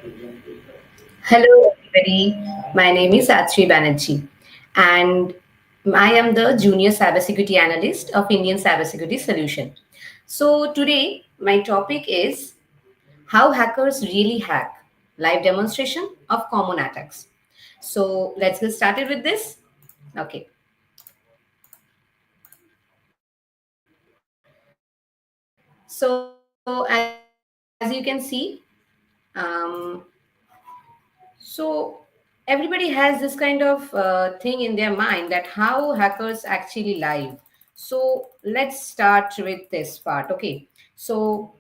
Hello, everybody. My name is Atri Banerjee, and I am the Junior Cybersecurity Analyst of Indian Cybersecurity Solution. So, today, my topic is how hackers really hack, live demonstration of common attacks. So, let's get started with this. Okay. So, as you can see, um, so everybody has this kind of thing in their mind that how hackers actually live. So let's start with this part. Okay. So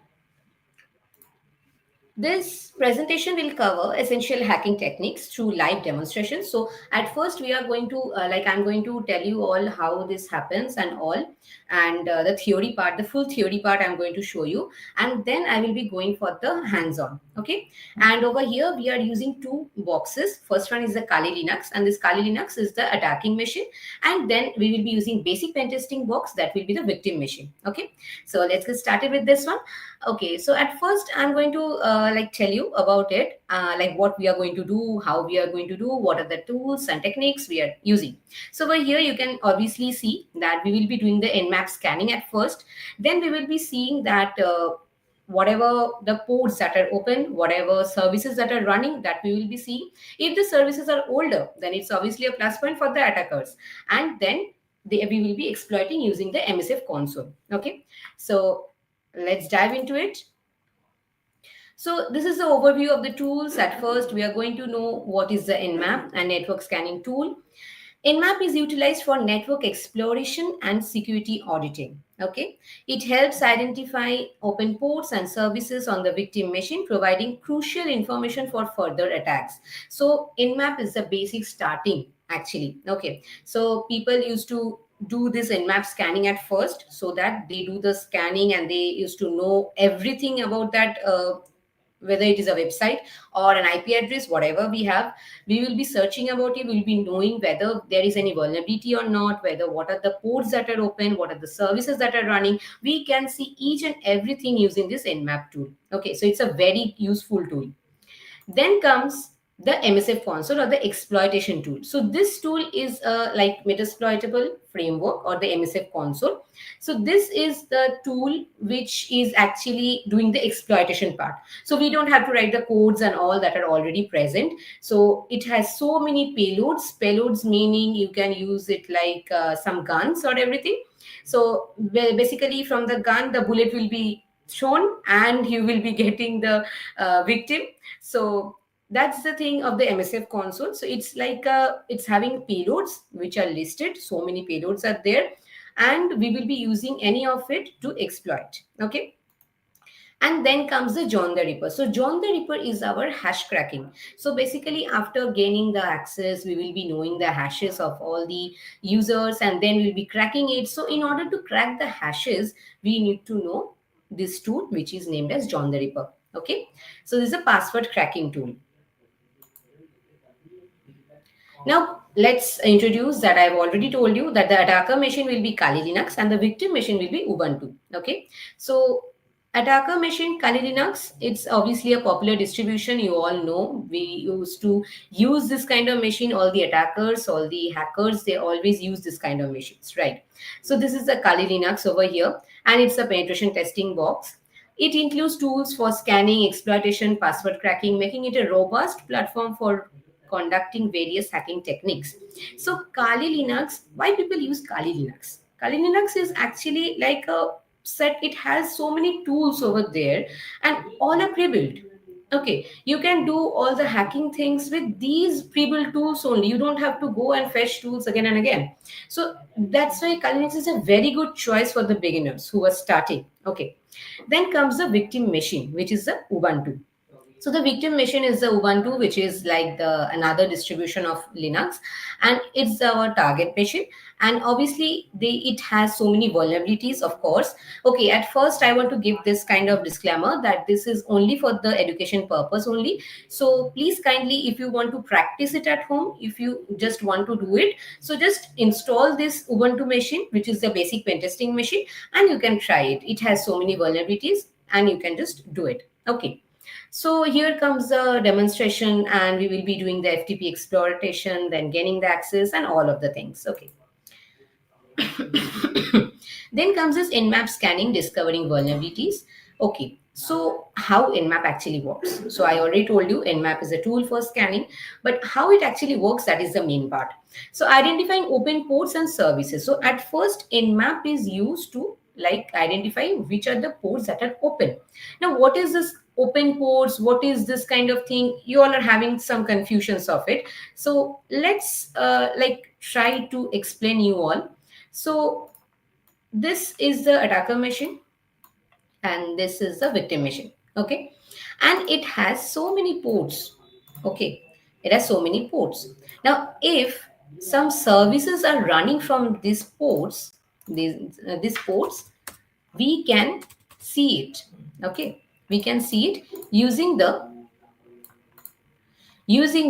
this presentation will cover essential hacking techniques through live demonstrations. So at first we are going to I'm going to tell you all how this happens and all, and the theory part, the full theory part I'm going to show you, and then I will be going for the hands-on. Okay. And over here we are using two boxes. First one is the Kali Linux, and this Kali Linux is the attacking machine, and then we will be using basic pen testing box, that will be the victim machine. Okay. So let's get started with this one. Okay, so at first I'm going to tell you about it, like what we are going to do, how we are going to do, what are the tools and techniques we are using. So over here you can obviously see that we will be doing the nmap scanning at first. Then we will be seeing that whatever the ports that are open, whatever services that are running, that we will be seeing. If the services are older, then it's obviously a plus point for the attackers, and then we will be exploiting using the MSF console. Okay, so let's dive into it. So this is the overview of the tools. At first, we are going to know what is the Nmap and network scanning tool. Nmap is utilized for network exploration and security auditing. Okay, it helps identify open ports and services on the victim machine, providing crucial information for further attacks. So Nmap is the basic starting actually. Okay, so people used to do this nmap scanning at first, so that they do the scanning and they used to know everything about that, whether it is a website or an IP address, whatever we have, we will be searching about it. We'll be knowing whether there is any vulnerability or not, whether what are the ports that are open, what are the services that are running. We can see each and everything using this nmap tool. Okay, so it's a very useful tool. Then comes the MSF console or the exploitation tool. So this tool is like metasploitable framework or the MSF console. So this is the tool which is actually doing the exploitation part. So we don't have to write the codes and all that are already present. So it has so many payloads. Payloads meaning you can use it like some guns or everything. So basically from the gun, the bullet will be shown and you will be getting the victim. So that's the thing of the MSF console. So it's like it's having payloads which are listed. So many payloads are there, and we will be using any of it to exploit. Okay. And then comes the John the Ripper. So John the Ripper is our hash cracking. So basically, after gaining the access, we will be knowing the hashes of all the users, and then we'll be cracking it. So in order to crack the hashes, we need to know this tool, which is named as John the Ripper. Okay. So this is a password cracking tool. Now, let's introduce that. I've already told you that the attacker machine will be Kali Linux and the victim machine will be Ubuntu. Okay. So, attacker machine Kali Linux, it's obviously a popular distribution. You all know we used to use this kind of machine. All the attackers, all the hackers, they always use this kind of machines, right? So, this is the Kali Linux over here, and it's a penetration testing box. It includes tools for scanning, exploitation, password cracking, making it a robust platform for conducting various hacking techniques. So Kali Linux, why people use Kali Linux? Kali Linux is actually like a set, it has so many tools over there and all are pre-built. Okay, you can do all the hacking things with these pre-built tools only. You don't have to go and fetch tools again and again. So that's why Kali Linux is a very good choice for the beginners who are starting. Okay, then comes the victim machine, which is the Ubuntu. So the victim machine is the Ubuntu, which is like the another distribution of Linux, and it's our target machine. And obviously, it has so many vulnerabilities. Of course, okay. At first, I want to give this kind of disclaimer that this is only for the education purpose only. So please kindly, if you want to practice it at home, if you just want to do it, so just install this Ubuntu machine, which is the basic pen testing machine, and you can try it. It has so many vulnerabilities, and you can just do it. Okay. So here comes the demonstration, and we will be doing the FTP exploitation, then gaining the access, and all of the things. Okay. Then comes this nmap scanning, discovering vulnerabilities. Okay, so how nmap actually works? So I already told you nmap is a tool for scanning, but how it actually works, that is the main part. So identifying open ports and services. So at first, nmap is used to like identify which are the ports that are open. Now, what is this open ports? What is this kind of thing? You all are having some confusions of it. So let's like try to explain you all. So this is the attacker machine, and this is the victim machine. Okay, and it has so many ports. Okay, it has so many ports. Now if some services are running from these ports, these ports, we can see it. Okay, we can see it using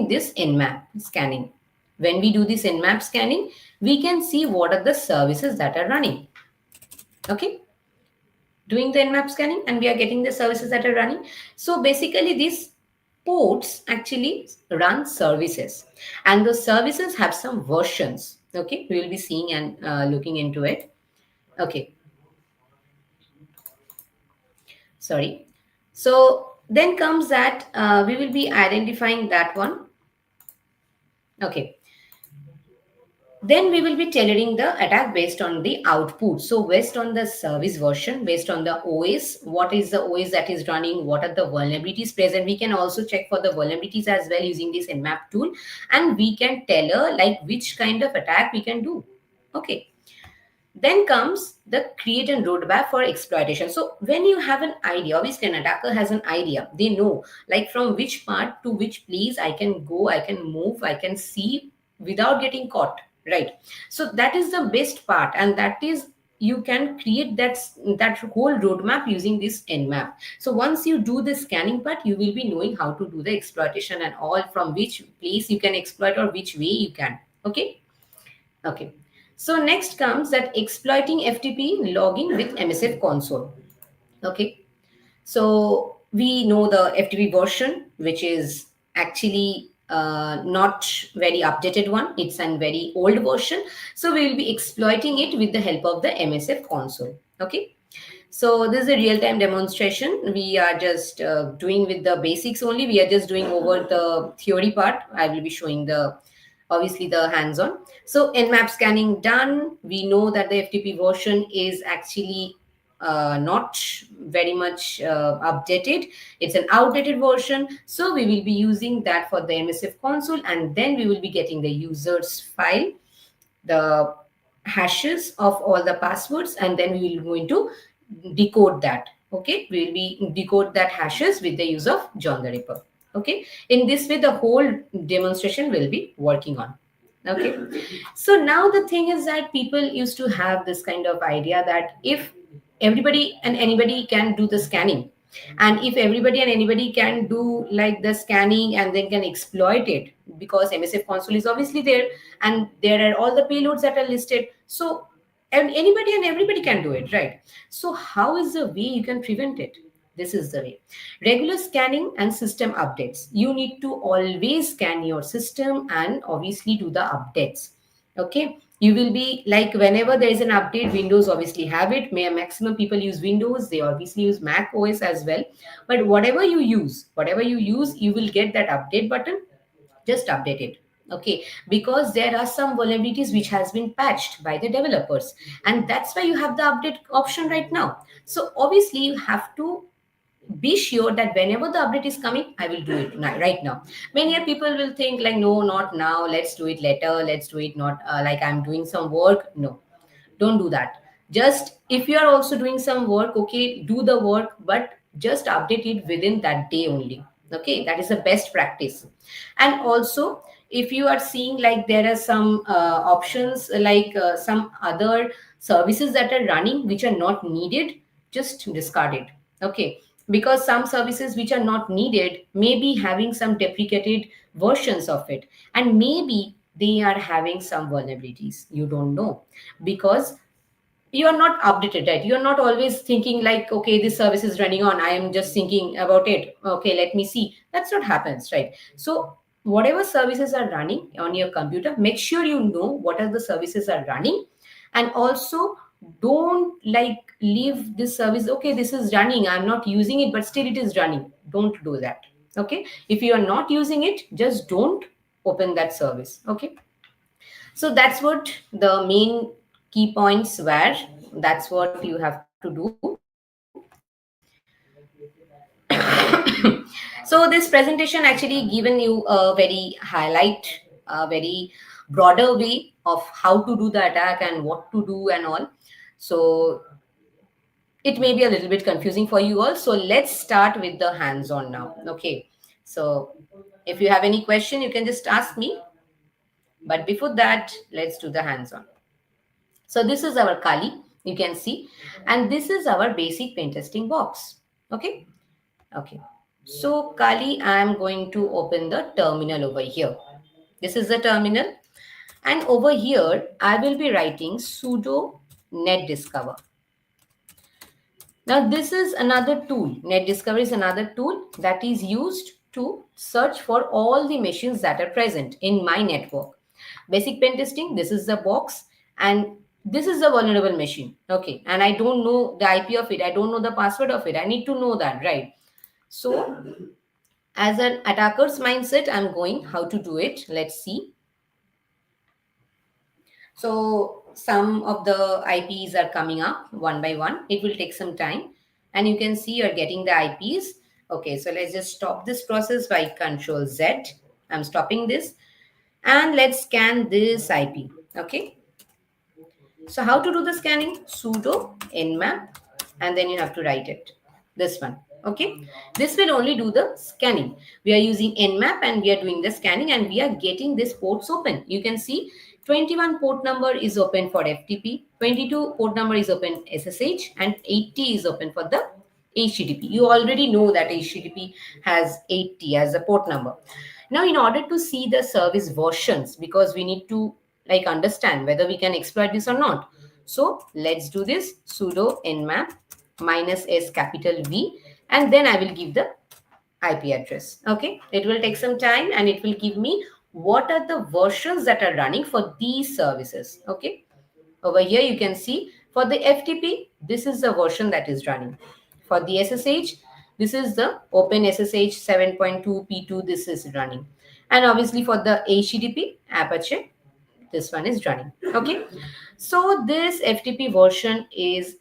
this nmap scanning. When we do this nmap scanning, we can see what are the services that are running. Okay, doing the nmap scanning, and we are getting the services that are running. So basically these ports actually run services, and the services have some versions. Okay, we will be seeing and looking into it. Okay, sorry. So then comes that we will be identifying that one. Okay, then we will be tailoring the attack based on the output. So based on the service version, based on the OS, what is the OS that is running, what are the vulnerabilities present. We can also check for the vulnerabilities as well using this nmap tool, and we can tailor like which kind of attack we can do. Okay, then comes the create and roadmap for exploitation. So when you have an idea, obviously an attacker has an idea. They know like from which part to which place I can go, I can move, I can see without getting caught. Right. So that is the best part, and that is you can create that whole roadmap using this nmap. So once you do the scanning part, you will be knowing how to do the exploitation and all, from which place you can exploit or which way you can. Okay. Okay. So next comes that exploiting FTP logging with MSF console. Okay. So we know the FTP version, which is actually not very updated one. It's a very old version. So we will be exploiting it with the help of the MSF console. Okay. So this is a real-time demonstration. We are just doing with the basics only. We are just doing over the theory part. I will be showing the obviously the hands-on. So nmap scanning done. We know that the FTP version is actually not very much updated. It's an outdated version. So we will be using that for the MSF console, and then we will be getting the user's file, the hashes of all the passwords, and then we will going to decode that. Okay, we will be decode that hashes with the use of John the Ripper. Okay, in this way the whole demonstration will be working on. Okay, so now the thing is that people used to have this kind of idea that if everybody and anybody can do the scanning, and if everybody and anybody can do like the scanning and then can exploit it, because MSF console is obviously there and there are all the payloads that are listed. So and anybody and everybody can do it, right? So how is the way you can prevent it? This is the way. Regular scanning and system updates. You need to always scan your system and obviously do the updates. Okay, you will be like whenever there is an update, Windows obviously have it. May maximum people use Windows, they obviously use Mac OS as well. But whatever you use, you will get that update button. Just update it. Okay, because there are some vulnerabilities which has been patched by the developers, and that's why you have the update option right now. So obviously you have to be sure that whenever the update is coming, I will do it right now. Many people will think like, no, not now, let's do it later, let's do it not like I'm doing some work. No, don't do that. Just if you are also doing some work, okay, do the work, but just update it within that day only. Okay, that is the best practice. And also if you are seeing like there are some options like some other services that are running which are not needed, just discard it. Okay, because some services which are not needed may be having some deprecated versions of it, and maybe they are having some vulnerabilities, you don't know. Because you are not updated, right? You are not always thinking like, okay, this service is running on, I am just thinking about it, okay, let me see. That's what happens, right? So whatever services are running on your computer, make sure you know what are the services are running. And also, don't like leave this service, okay, this is running, I'm not using it, but still it is running. Don't do that. Okay, if you are not using it, just don't open that service. Okay, so that's what the main key points were. That's what you have to do. So this presentation actually given you a very highlight, a very broader way of how to do the attack and what to do and all. So it may be a little bit confusing for you all. So let's start with the hands-on now. Okay. So if you have any question, you can just ask me. But before that, let's do the hands-on. So this is our Kali, you can see, and this is our basic pen testing box. Okay. Okay. So Kali, I am going to open the terminal over here. This is the terminal. And over here, I will be writing sudo net discover. Now, this is another tool. Net discover is another tool that is used to search for all the machines that are present in my network. Basic pen testing, this is the box, and this is the vulnerable machine. Okay, and I don't know the IP of it, I don't know the password of it. I need to know that, right? So, as an attacker's mindset, I'm going how to do it. Let's see. So some of the IPs are coming up one by one. It will take some time, and you can see you're getting the IPs. Okay, so let's just stop this process by Control Z. I'm stopping this, and let's scan this IP. Okay, so how to do the scanning? Sudo nmap, and then you have to write it. This one. Okay, this will only do the scanning. We are using nmap and we are doing the scanning, and we are getting this ports open. You can see 21 port number is open for FTP, 22 port number is open SSH, and 80 is open for the HTTP. You already know that HTTP has 80 as a port number. Now, in order to see the service versions, because we need to like understand whether we can exploit this or not. So let's do this sudo nmap -s capital V, and then I will give the IP address. Okay, it will take some time and it will give me what are the versions that are running for these services. Okay, over here you can see for the FTP, this is the version that is running. For the SSH, this is the Open SSH 7.2 P2, this is running. And obviously for the HTTP, Apache, this one is running. Okay, so this FTP version is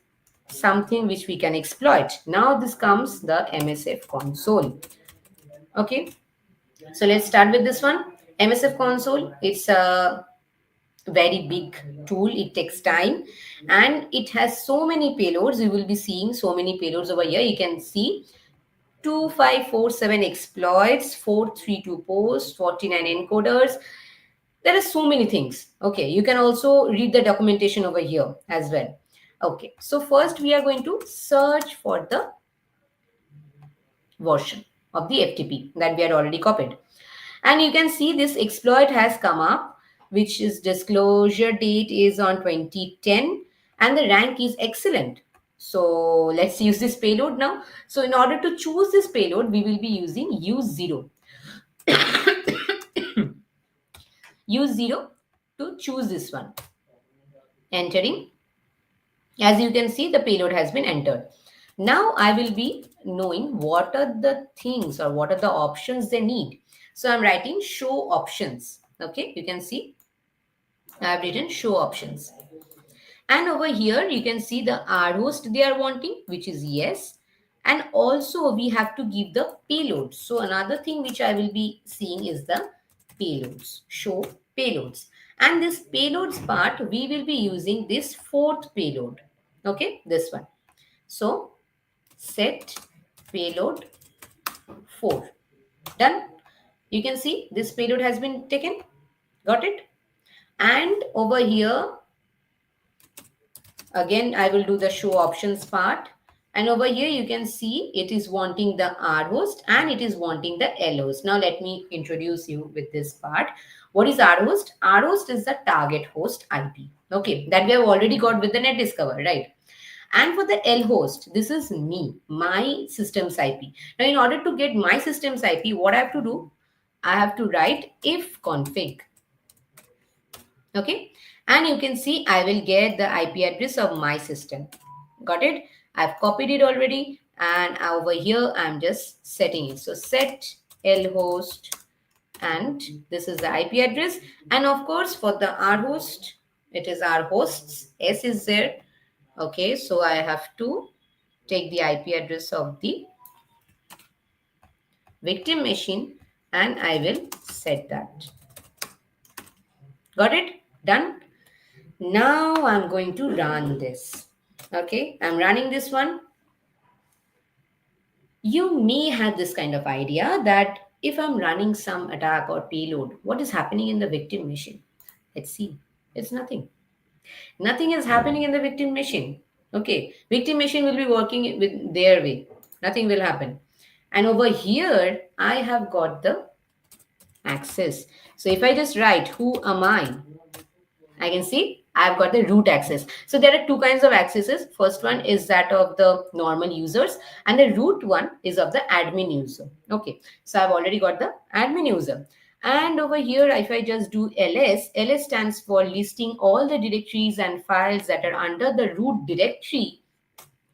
something which we can exploit. Now this comes the MSF console. Okay, so let's start with this one. MSF console, it's a very big tool. It takes time and it has so many payloads. You will be seeing so many payloads over here. You can see 2547 exploits, 432 posts, 49 encoders. There are so many things. Okay, you can also read the documentation over here as well. Okay, so first we are going to search for the version of the FTP that we had already copied. And you can see this exploit has come up, which is disclosure date is on 2010 and the rank is excellent. So let's use this payload now. So in order to choose this payload, we will be using use 0. Use 0 to choose this one. Entering. As you can see, the payload has been entered. Now I will be knowing what are the things or what are the options they need. So I'm writing show options. Okay, you can see I have written show options. And over here, you can see the rhost they are wanting, which is yes. And also we have to give the payload. So another thing which I will be seeing is the payloads, show payloads. And this payloads part, we will be using this fourth payload. Okay, this one. So set payload 4. Done. You can see this payload has been taken. Got it? And over here, again, I will do the show options part. And over here you can see it is wanting the R host and it is wanting the L host. Now let me introduce you with this part. What is R host? R host is the target host IP. Okay, that we have already got with the net discover, right? And for the L host, this is me, my system's IP. Now in order to get my system's IP, what I have to do? I have to write if config. Okay, and you can see I will get the IP address of my system. Got it? I've copied it already, and over here I'm just setting it. So set lhost, and this is the IP address. And of course for the R host, it is our hosts, S is there. Okay, so I have to take the IP address of the victim machine and I will set that. Got it? Done. Now I'm going to run this. Okay, I'm running this one. You may have this kind of idea that if I'm running some attack or payload, what is happening in the victim machine? Let's see. It's nothing. Nothing is happening in the victim machine. Okay, victim machine will be working with their way. Nothing will happen. And over here, I have got the access. So if I just write who am I can see I've got the root access. So there are two kinds of accesses. First one is that of the normal users, and the root one is of the admin user. Okay, so I've already got the admin user. And over here, if I just do ls stands for listing all the directories and files that are under the root directory.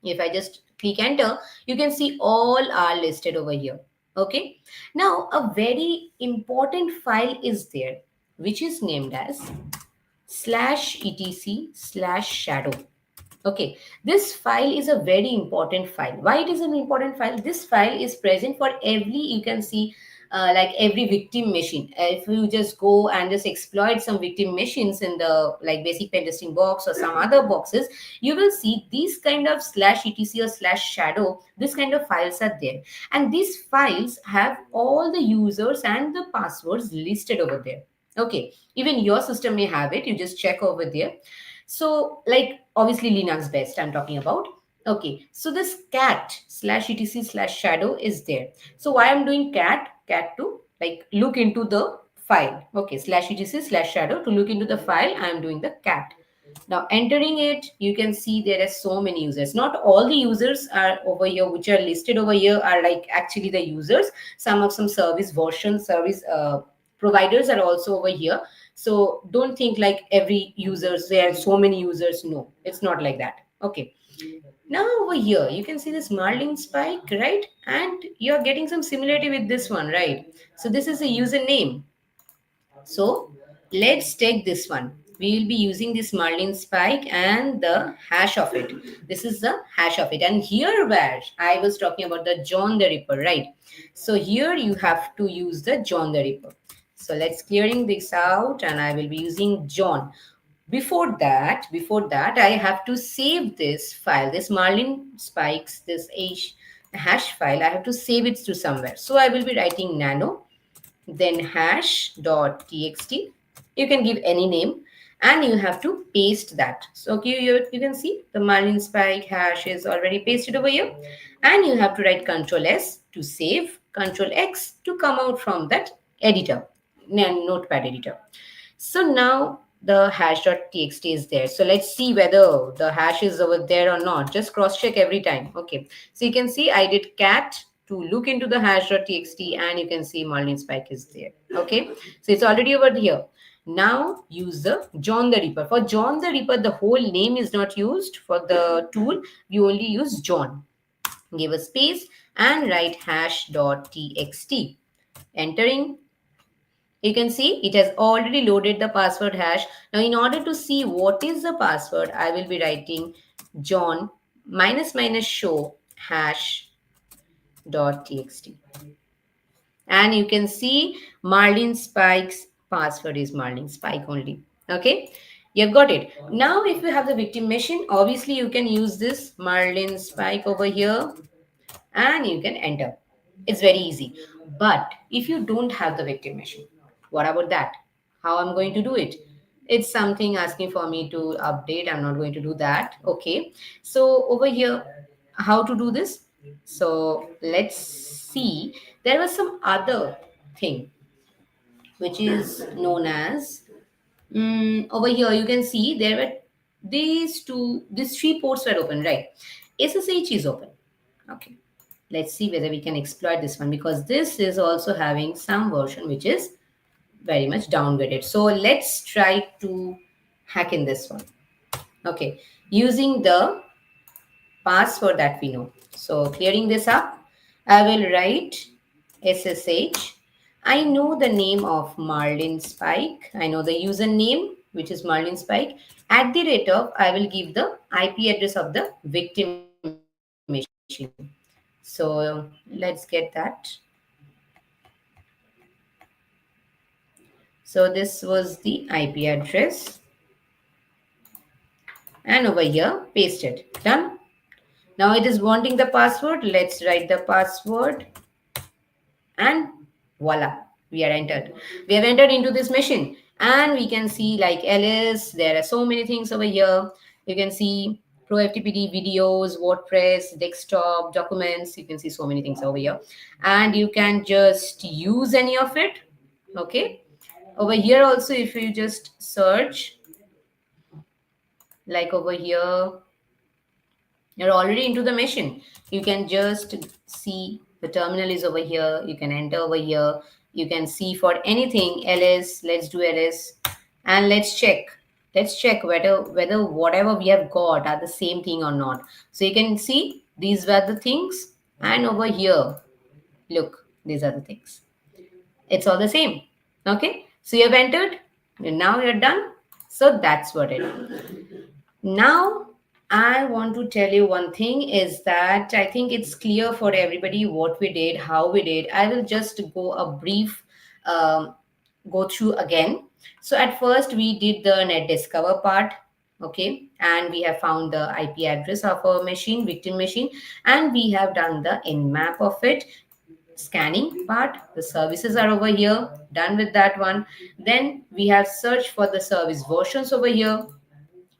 If I just click enter, you can see all are listed over here. Okay, now a very important file is there, which is named as /etc/shadow. Okay, this file is a very important file. Why it is an important file? This file is present for every, you can see, like every victim machine. If you just go and just exploit some victim machines in the like basic pen testing box or some other boxes, you will see these kind of /etc or /shadow. This kind of files are there, and these files have all the users and the passwords listed over there. Okay, even your system may have it. You just check over there. So like obviously Linux best I'm talking about. Okay, so this cat /etc/shadow is there. So why I'm doing cat to like look into the file. Okay, /etc/shadow to look into the file. I'm doing the cat. Now entering it, you can see there are so many users. Not all the users are over here, which are listed over here are like actually the users. Some of some service version service providers are also over here. So don't think like every users, there are so many users. No, it's not like that. Okay, now over here you can see this Marlin spike, right? And you're getting some similarity with this one, right? So this is a username. So let's take this one. We will be using this Marlin spike and the hash of it. This is the hash of it. And here where I was talking about the John the Ripper, right? So here you have to use the John the Ripper. So let's clearing this out and I will be using John. Before that, I have to save this file, this Marlin spikes, this hash file. I have to save it to somewhere. So I will be writing nano then hash.txt. You can give any name and you have to paste that. So okay, you can see the Marlin spike hash is already pasted over here, and you have to write Control S to save, Control X to come out from that editor, notepad editor. So now the hash.txt is there. So let's see whether the hash is over there or not. Just cross check every time. Okay. So you can see I did cat to look into the hash.txt and you can see Marlin spike is there. Okay. So it's already over here. Now use the John the Ripper. For John the Ripper, the whole name is not used for the tool. You only use John. Give a space and write hash.txt. Entering, you can see it has already loaded the password hash. Now in order to see what is the password, I will be writing John --show hash.txt. And you can see Marlin Spike's password is Marlin Spike only. Okay, you've got it. Now if you have the victim machine, obviously you can use this Marlin Spike over here and you can enter. It's very easy. But if you don't have the victim machine, what about that? How I'm going to do it? It's something asking for me to update. I'm not going to do that. Okay. So over here, how to do this. So let's see. There was some other thing which is known as, over here you can see there were these three ports were open, right? SSH is open. Okay, let's see whether we can exploit this one, because this is also having some version which is very much downgraded. So let's try to hack in this one. Okay, using the password that we know. So clearing this up, I will write SSH. I know the name of Marlin Spike. I know the username, which is Marlin Spike. At the rate of, I will give the IP address of the victim machine. So let's get that. So this was the IP address, and over here, paste it. Done. Now it is wanting the password. Let's write the password, and voila, we are entered. We have entered into this machine, and we can see like ls, there are so many things over here. You can see pro ftpd videos, wordpress, desktop, documents. You can see so many things over here, and you can just use any of it. Okay, over here also, if you just search, like over here, you're already into the machine. You can just see the terminal is over here. You can enter over here. You can see for anything ls. Let's do ls, and let's check. Let's check whether whatever we have got are the same thing or not. So you can see these were the things, and over here, look, these are the things. It's all the same. Okay, so you have entered, and now you're done. So that's what it is. Now, I want to tell you one thing is that I think it's clear for everybody what we did, how we did. I will just go a brief um, go through again. So at first we did the net discover part, okay, and we have found the IP address of our machine, victim machine, and we have done the nmap of it. Scanning part, the services are over here, done with that one. Then we have searched for the service versions over here.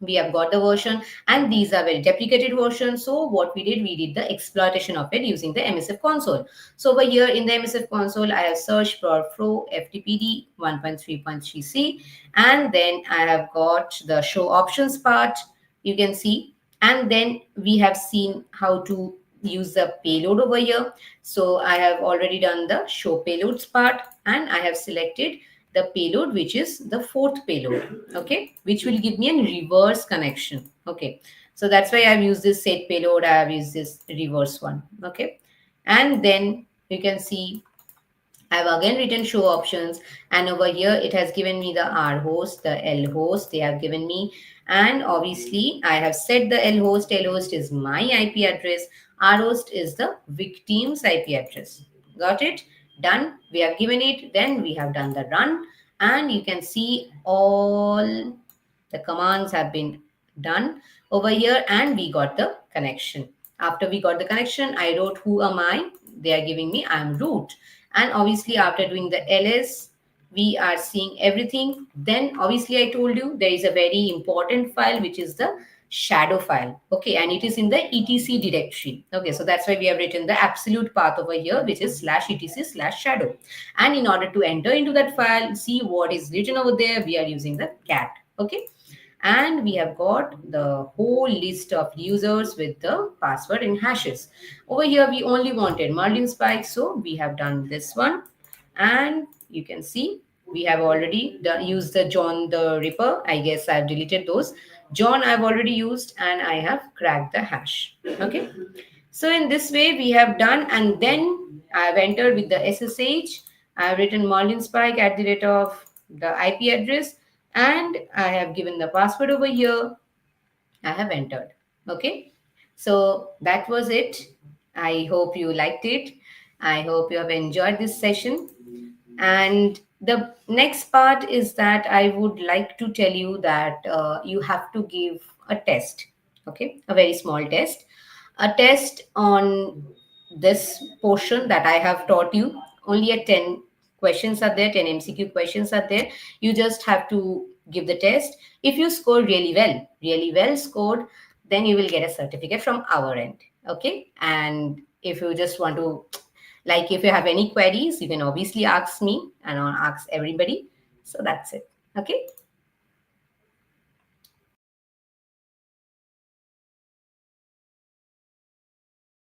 We have got the version, and these are very deprecated versions. So what we did, we did the exploitation of it using the MSF console. So over here in the MSF console, I have searched for Pro FTPD 1.3.3c, and then I have got the show options part, you can see, and then we have seen how to use the payload over here. So I have already done the show payloads part, and I have selected the payload which is the fourth payload, okay, which will give me a reverse connection. Okay, so that's why I've used this set payload. I have used this reverse one. Okay, and then you can see I've again written show options, and over here it has given me the R host, the L host they have given me, and obviously I have set the L host. L host is my IP address, R host is the victim's IP address. Got it? Done. We have given it, then we have done the run, and you can see all the commands have been done over here, and we got the connection. After we got the connection, I wrote who am I. They are giving me I'm root, and obviously after doing the ls, we are seeing everything. Then obviously I told you there is a very important file which is the shadow file, okay, and it is in the etc directory. Okay, so that's why we have written the absolute path over here, which is /etc/shadow. And in order to enter into that file, see what is written over there, we are using the cat. Okay, and we have got the whole list of users with the password and hashes. Over here we only wanted Marlin Spike, so we have done this one, and you can see we have already used the John the Ripper. I guess I've deleted those. John I've already used, and I have cracked the hash. Okay, so in this way we have done, and then I've entered with the SSH. I've written Marlin Spike at the rate of the IP address, and I have given the password over here. I have entered. Okay, so that was it. I hope you liked it. I hope you have enjoyed this session. And the next part is that I would like to tell you that you have to give a test, okay, a very small test, a test on this portion that I have taught you. Only a 10 questions are there, 10 MCQ questions are there. You just have to give the test. If you score really well scored, then you will get a certificate from our end. Okay. And if you just want to, like, if you have any queries, you can obviously ask me and I'll ask everybody. So that's it. Okay.